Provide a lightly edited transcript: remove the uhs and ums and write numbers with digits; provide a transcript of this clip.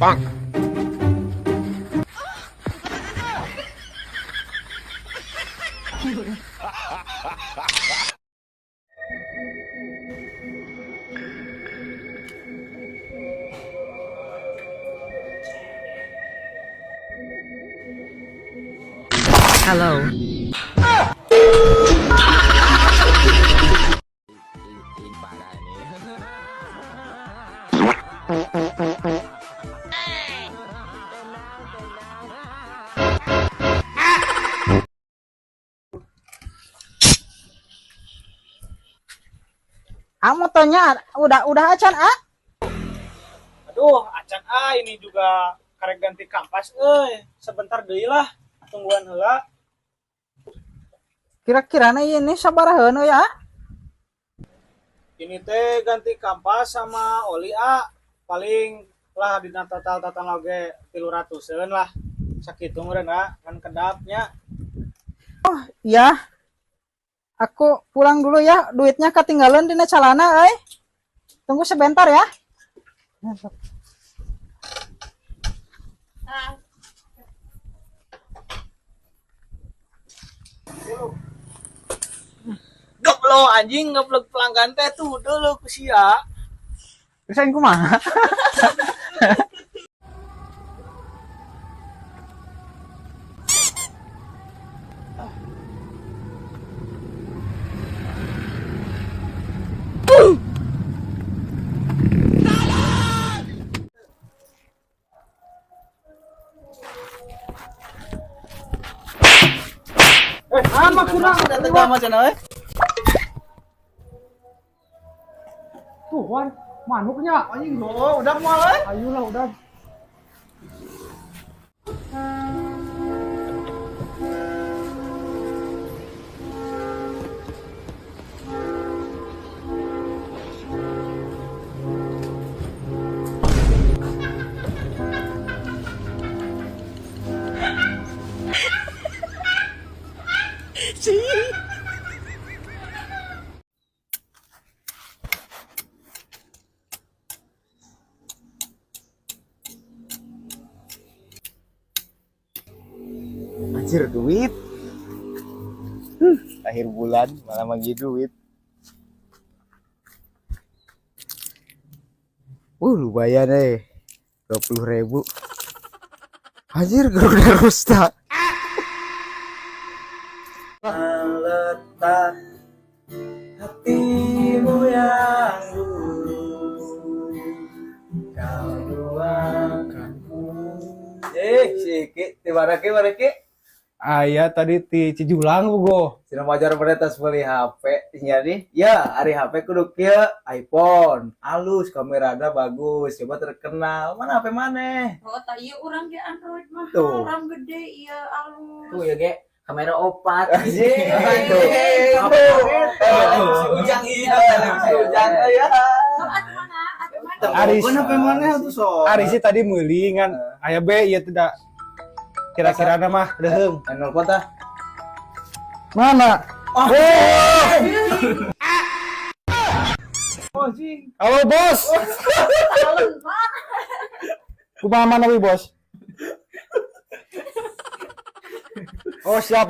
Bang. Hello. Kamu tanya udah acan Aduh, acan ini juga karek ganti kampas sebentar deui lah, tungguan heula. kira-kira ini sabaraha ya. Ini teh ganti kampas sama oli paling lah dina total oge 300-eun lah. Sakitu meureun kan kedapnya. Ya, aku pulang dulu ya, duitnya ketinggalan di calana tunggu sebentar ya. Goblok anjing ngeplug pelanggan teh tuh dulu ku sia. Pisahin kumaha. Ama kurang ada teh macam Tuh, Wan, manuknya. anjing udah moal Ayolah udah. Anjir duit. Akhir bulan malah bagi duit. Lumayan 20.000. Anjir Garuda Rusta. letak hatimu yang dulu kau luangkanku. Si di mana ki? Ayah tadi di Cijulang Bugo. Cina wajar beretas beli HP jadi ya hari HP kudu kieu iPhone halus kameranya bagus coba terkenal mana HP mana Oh, tak iya orang ge Android mah. Tuh. Orang gede iya alus. tuh ya ge kamera opat Si ujang iya si ujang ya So, atuh mana? Atuh mana? Aris. HP mana tuh so Ari sih tadi meuli ngan aya be ieu tidak kira-kira mah deheung. nelpon tah Mana? Halo bos. Alus mah. Kumaha mana wi bos? Oh siap.